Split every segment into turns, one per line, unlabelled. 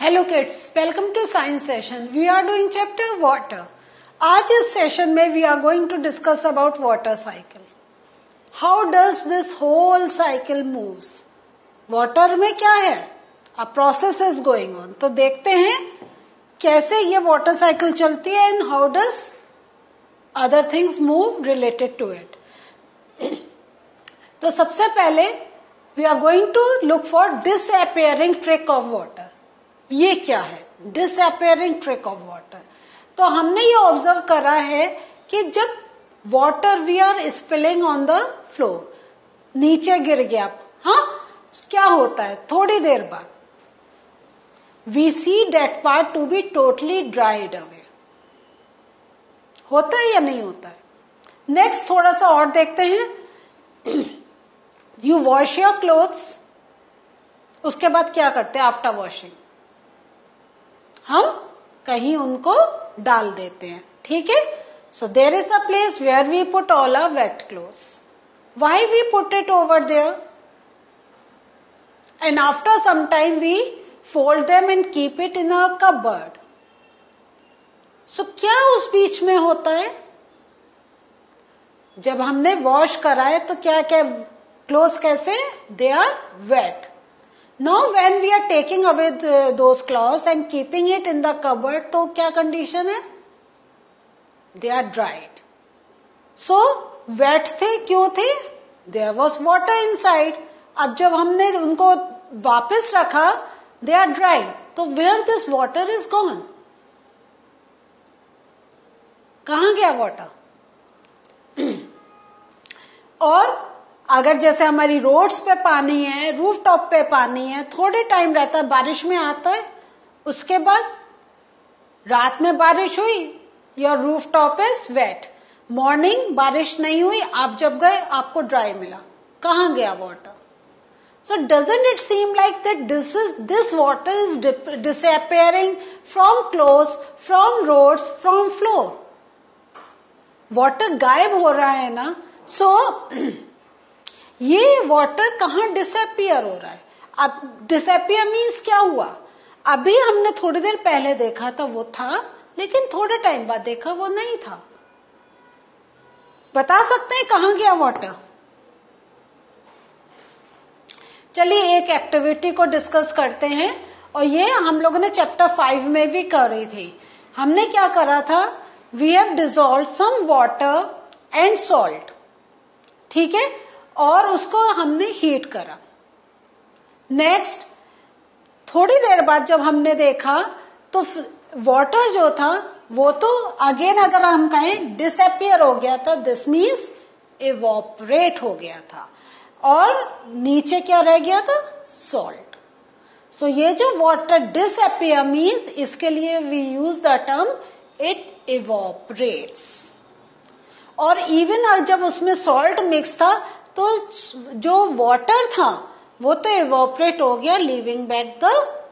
Hello kids, welcome to science session. We are doing chapter water. आज इस session में we are going to discuss about water cycle. How does this whole cycle moves? Water में क्या है, a process is going on. तो देखते हैं कैसे ये वाटर साइकिल चलती है and how does other things move related to it. तो सबसे पहले we are going to look for disappearing trick of water. ये क्या है डिसअपियरिंग ट्रिक ऑफ वाटर? तो हमने ये ऑब्जर्व करा है कि जब water we are spilling on the floor, नीचे गिर गया, हाँ, क्या होता है थोड़ी देर बाद we see that part to be totally dried away. होता है या नहीं होता है? नेक्स्ट थोड़ा सा और देखते हैं। यू वॉश योर क्लोथ्स, उसके बाद क्या करते हैं आफ्टर वॉशिंग? हम कहीं उनको डाल देते हैं, ठीक है। So there is a place where we put all our wet clothes. Why we put it over there and after some time we fold them and keep it in a cupboard. So क्या उस बीच में होता है? जब हमने wash करा है तो क्या क्या क्लोथ्स कैसे they are wet. Now when we are taking away those clothes and keeping it in the cupboard, तो क्या condition है? They are dried. So wet थे, क्यों थे? There was water inside. अब जब हमने उनको वापस रखा, they are dried. तो where this water is gone? कहाँ गया water? और अगर जैसे हमारी रोड्स पे पानी है, रूफ टॉप पे पानी है, थोड़े टाइम रहता है, बारिश में आता है, उसके बाद रात में बारिश हुई, your rooftop is wet, morning बारिश नहीं हुई, आप जब गए आपको ड्राई मिला, कहाँ गया water? So doesn't it seem like that this water is disappearing from clothes, from roads, from floor? Water गायब हो रहा है ना। सो ये वाटर कहाँ डिसअपियर हो रहा है? अब डिसअपियर मीन्स क्या हुआ? अभी हमने थोड़ी देर पहले देखा था वो था, लेकिन थोड़े टाइम बाद देखा वो नहीं था। बता सकते हैं कहाँ गया वाटर? चलिए एक एक्टिविटी को डिस्कस करते हैं, और ये हम लोगों ने चैप्टर 5 में भी करी थी। हमने क्या करा था? We have dissolve some water and salt, ठीक है, और उसको हमने हीट करा। नेक्स्ट थोड़ी देर बाद जब हमने देखा तो वाटर जो था वो तो अगेन अगर हम कहें डिसअपियर हो गया था, दिस मीन्स इवोपरेट हो गया था, और नीचे क्या रह गया था? सॉल्ट। सो ये जो वाटर डिसअपियर मीन्स, इसके लिए we use the term it evaporates. और इवन जब उसमें सॉल्ट मिक्स था तो जो वाटर था वो तो इवोपरेट हो गया, leaving back the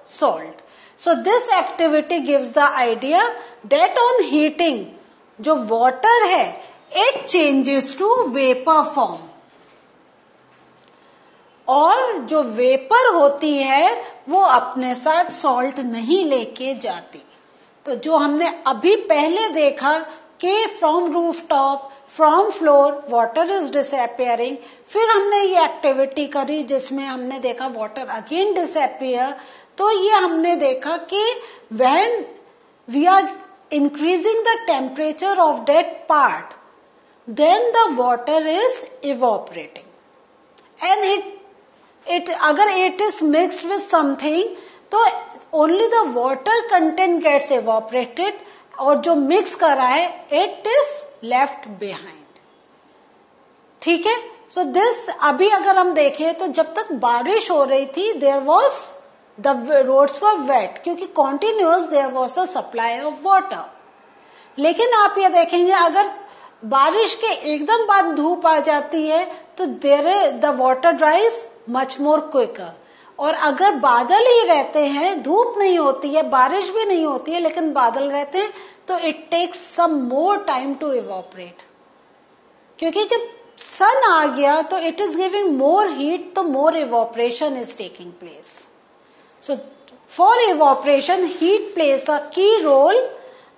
salt. So this activity gives the idea that on heating जो वाटर है it changes to vapour form, और जो वेपर होती है वो अपने साथ सॉल्ट नहीं लेके जाती। तो जो हमने अभी पहले देखा कि from roof top, from floor water is disappearing, फिर हमने ये एक्टिविटी करी जिसमें हमने देखा वाटर अगेन डिसअपियर। तो ये हमने देखा कि when we are increasing the temperature of that part, then the water is evaporating and it अगर it is mixed with something तो only the water content gets evaporated, और जो मिक्स करा है इट इज लेफ्ट बिहाइंड, ठीक है। So this अभी अगर हम देखें तो जब तक बारिश हो रही थी there was the roads were wet, क्योंकि continuous there was a supply of water. लेकिन आप ये देखेंगे अगर बारिश के एकदम बाद धूप आ जाती है तो the water dries much more quicker, और अगर बादल ही रहते हैं, धूप नहीं होती है, बारिश भी नहीं होती है, लेकिन बादल रहते हैं, तो it takes some more time to evaporate, क्योंकि जब सन आ गया तो it is giving more heat, तो more evaporation is taking place. So for evaporation heat plays a key role,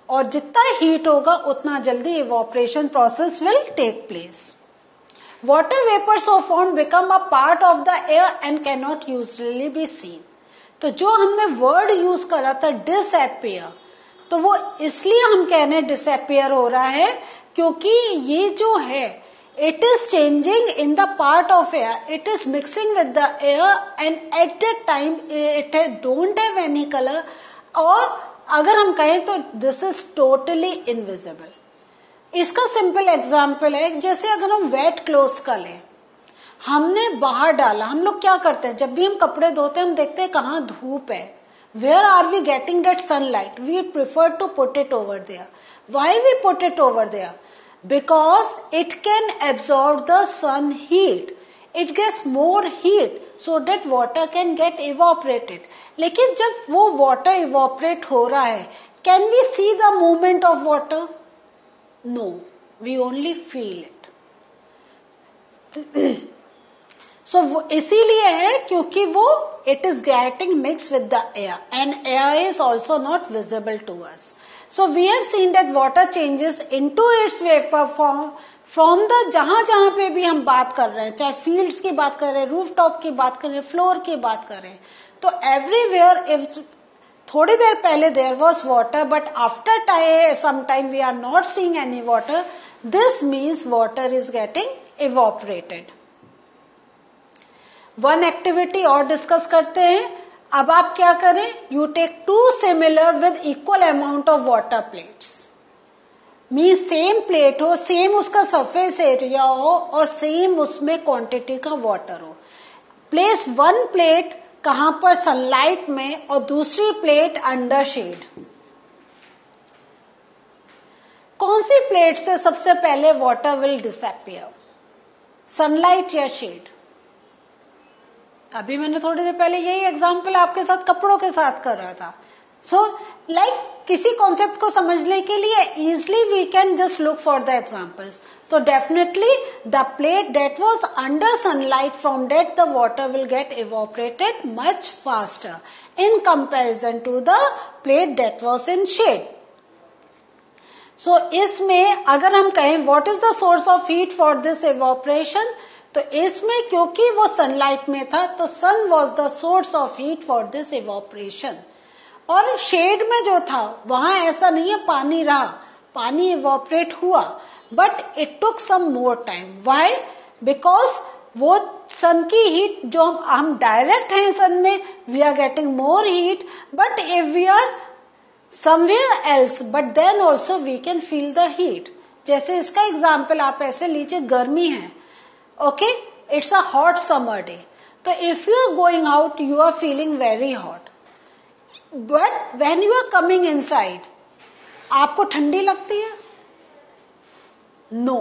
और जितना हीट होगा उतना जल्दी evaporation process will take place. Water vapors so formed become a part of the air and cannot usually be seen. तो जो हमने word use करा था डिसअपियर, तो वो इसलिए हम कहने डिसअपियर हो रहा है क्योंकि ये जो है it is changing in the part of air, it is mixing with the air and at that time it don't have any colour, और अगर हम कहें तो दिस इज टोटली इनविजिबल. इसका सिंपल एग्जाम्पल है, जैसे अगर हम वेट क्लोथ्स का लें, हमने बाहर डाला, हम लोग क्या करते हैं जब भी हम कपड़े धोते हैं हम देखते हैं कहाँ धूप है, where are we getting that sunlight, we prefer to put it over there. Why we put it over there? Because it can absorb the sun heat, it gets more heat so that water can get evaporated. लेकिन जब वो water evaporate हो रहा है, can we see the movement of water? No, we only feel it. So इसीलिए है क्योंकि वो it is getting mixed with the air and air is also not visible to us. So we have seen that water changes into its vapor form from the जहां पे भी हम बात कर रहे हैं, चाहे फील्ड्स की बात कर रहे हैं, रूफ टॉप की बात कर रहे हैं, फ्लोर की बात कर रहे हैं, तो एवरीवेयर इफ थोड़ी देर पहले there was water but after some time we are not seeing any water, this means water is getting evaporated. One activity और डिस्कस करते हैं. अब आप क्या करें, you take two similar with equal amount of water plates. Means same plate हो, same उसका surface area हो और सेम उसमें क्वांटिटी का वाटर हो. प्लेस वन प्लेट कहां पर, सनलाइट में, और दूसरी प्लेट अंडर शेड. कौन सी प्लेट से सबसे पहले वाटर विल डिसअपियर, सनलाइट या शेड? अभी मैंने थोड़ी देर पहले यही एग्जांपल आपके साथ कपड़ों के साथ कर रहा था. सो लाइक किसी कॉन्सेप्ट को समझने के लिए easily we can just look for the examples. तो definitely the plate that was under sunlight, from that the water will get evaporated much faster in comparison to the plate that was in shade. So इसमें अगर हम कहें what is the source of heat for this evaporation, तो इसमें क्योंकि वो sunlight में था तो सन was the source of heat for this evaporation. और शेड में जो था वहां ऐसा नहीं है पानी रहा, पानी इवोपरेट हुआ, but it took some more time. Why? Because वो सन की हीट जो हम डायरेक्ट हैं सन में, we are getting more heat, but if we are somewhere else, but then also we can feel the heat. जैसे इसका example आप ऐसे लीजिए, गर्मी है, okay, it's a hot summer day, तो if you are going out you are feeling very hot, but when you are coming inside आपको ठंडी लगती है? No,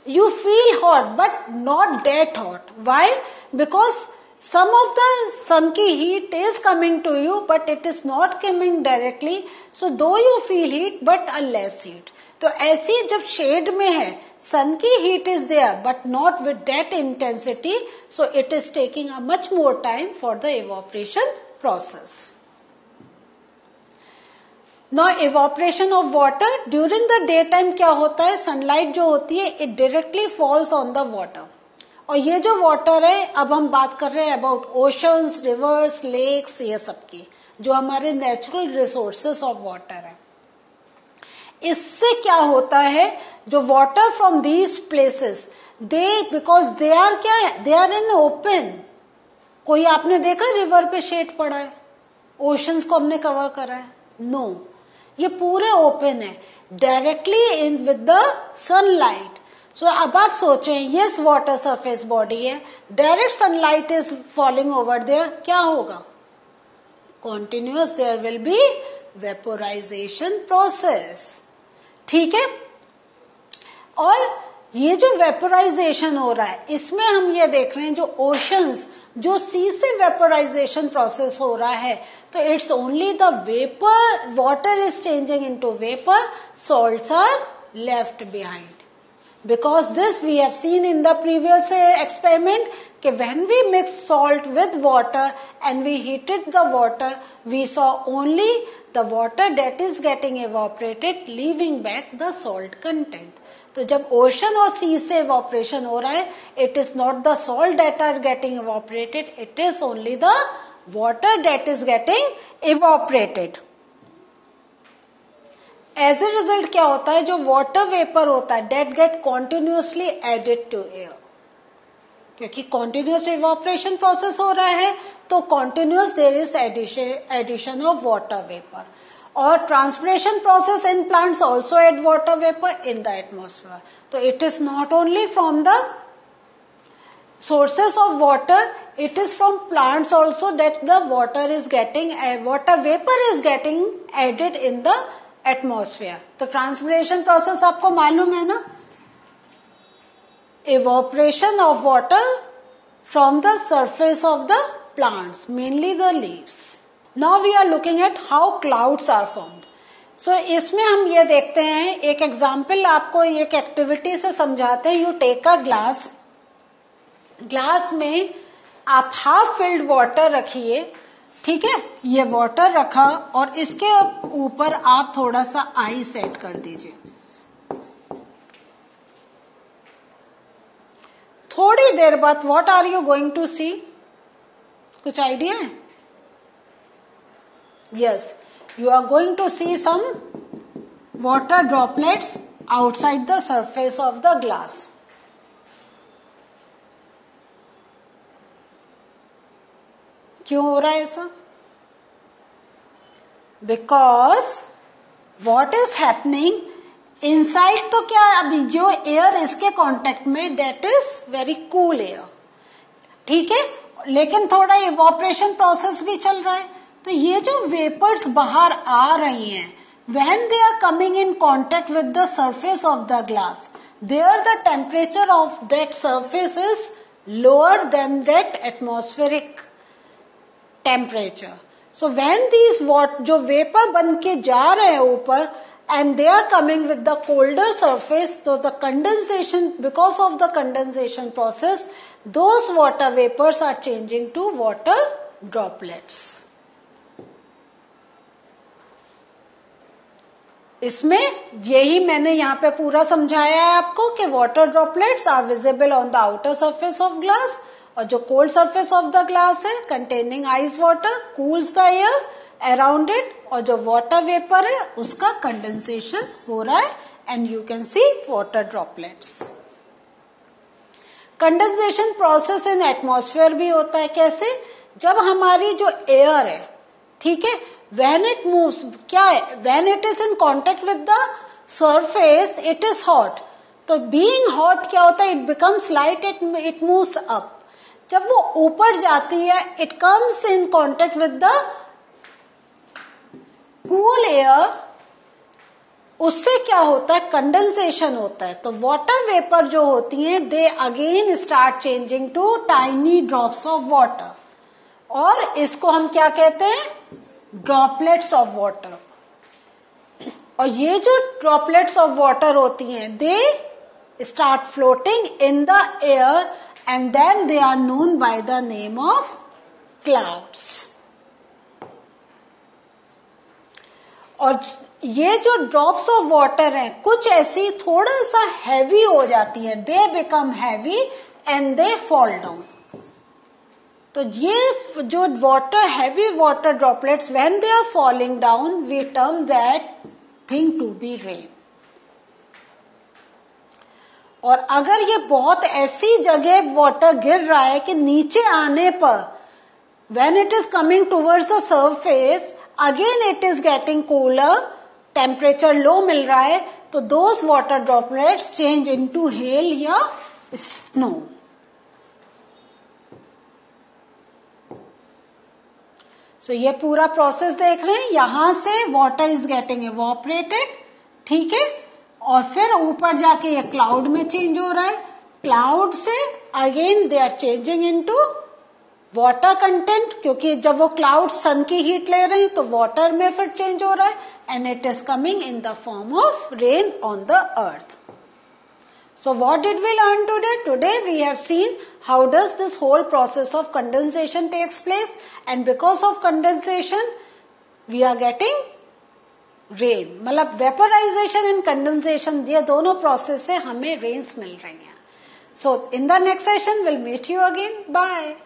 you feel hot but not that hot. Why? Because some of the sun की heat is coming to you but it is not coming directly. So though you feel heat but a less heat. तो ऐसी जब shade में है, sun की heat is there but not with that intensity. So it is taking a much more time for the evaporation process. Now evaporation of water during the daytime क्या होता है, sunlight जो होती है it directly falls on the water. और ये जो water है, अब हम बात कर रहे हैं अबाउट ओशंस, रिवर्स, लेक्स, ये सब की जो हमारे नेचुरल रिसोर्सेस ऑफ वाटर है. इससे क्या होता है, जो water from these places because they are क्या है, दे आर इन ओपन. कोई आपने देखा रिवर पे शेड पड़ा है, ओशंस को हमने कवर करा है? नो, ये पूरे ओपन है, directly in with the sunlight. So अब आप सोचें, यस वाटर सरफेस बॉडी है, direct sunlight is falling over there, क्या होगा? Continuous there will be vaporization process. ठीक है, और ये जो वेपोराइजेशन हो रहा है इसमें हम ये देख रहे हैं जो ओशंस, जो सी से वेपोराइजेशन प्रोसेस हो रहा है, तो it's only the vapour, water is changing into vapour, salts are left behind. because this we have seen in the previous experiment कि when we mix salt with water and we heated the water, we saw only the water that is getting evaporated, leaving back the salt content. तो जब ocean और सी से evaporation हो रहा है, it is not the salt that are getting evaporated, it is only the water that is getting evaporated. As a result क्या होता है, जो वाटर वेपर होता है that gets continuously added to air, क्योंकि कॉन्टिन्यूस इवोपरेशन प्रोसेस हो रहा है तो continuous there is addition of water vapour. और transpiration process in plants also add water vapour in the atmosphere. तो it is not only from the sources of water, it is from plants also that the water vapor is getting added in the atmosphere. तो transpiration process आपको मालूम है ना, evaporation of water from the surface of the plants, mainly the leaves. Now we are looking at how clouds are formed. So इसमें हम ये देखते हैं, एक एग्जाम्पल आपको एक एक्टिविटी से समझाते हैं. यू टेक अ ग्लास में आप हाफ फिल्ड वाटर रखिए, ठीक है, ये वाटर रखा और इसके ऊपर आप थोड़ा सा आइस ऐड कर दीजिए. थोड़ी देर बाद what are you going to see, कुछ आइडिया है? Yes, you are going to see some water droplets outside the surface of the glass. क्यों हो रहा है ऐसा? Because what is happening inside, तो क्या अभी जो एयर इसके कांटेक्ट में that is very cool air, ठीक है, लेकिन थोड़ा इवोपरेशन प्रोसेस भी चल रहा है. तो ये जो वेपर्स बाहर आ रही हैं, when they are coming in contact with the surface of the glass, there the temperature of that surface is lower than that atmospheric temperature. So when these जो वेपर बन के जा रहे हैं ऊपर and they are coming with the colder surface, so the condensation, because of the condensation process, those water vapors are changing to water droplets. इसमें यही मैंने यहाँ पे पूरा समझाया है आपको कि water droplets are visible on the outer surface of glass, और जो cold surface of the glass है containing ice water cools the air around it, और जो वाटर वेपर है उसका कंडेंसेशन हो रहा है and you can see water droplets. Condensation process in atmosphere भी होता है. कैसे? जब हमारी जो एयर है, ठीक है, व्हेन इट मूव्स, क्या है, when it is in contact with the surface it is hot. तो बीइंग हॉट क्या होता है, it becomes light, it moves up. जब वो ऊपर जाती है it comes in contact with the cool air, उससे क्या होता है, कंडेंसेशन होता है. तो वाटर वेपर जो होती है they again start changing to tiny drops of water, और इसको हम क्या कहते हैं, ड्रॉपलेट्स ऑफ वाटर. और ये जो ड्रॉपलेट्स ऑफ वाटर होती हैं they start floating in the air and then they are known by the name of clouds. और ये जो ड्रॉप्स ऑफ वाटर है कुछ ऐसी थोड़ा सा हैवी हो जाती है, they become heavy and they fall down. तो ये जो water heavy water droplets when they are falling down we term that thing to be rain. और अगर ये बहुत ऐसी जगह वाटर गिर रहा है कि नीचे आने पर when it is coming towards the surface again it is getting cooler, temperature low मिल रहा है, तो those water droplets change into hail या स्नो. सो ये पूरा प्रोसेस देख रहे हैं, यहां से वाटर इज गेटिंग इवोपरेटेड, ठीक है, और फिर ऊपर जाके ये क्लाउड में चेंज हो रहा है. क्लाउड से again they are changing into water content, क्योंकि जब वो क्लाउड सन की हीट ले रहे हैं तो वाटर में फिर चेंज हो रहा है and it is coming in the form of rain on the earth. So what did we learn today? Today we have seen how does this whole process of condensation takes place, and because of condensation we are getting rain. मतलब vaporization and condensation, ये दोनों process से हमें rains मिल रही हैं. So in the next session we'll meet you again. Bye.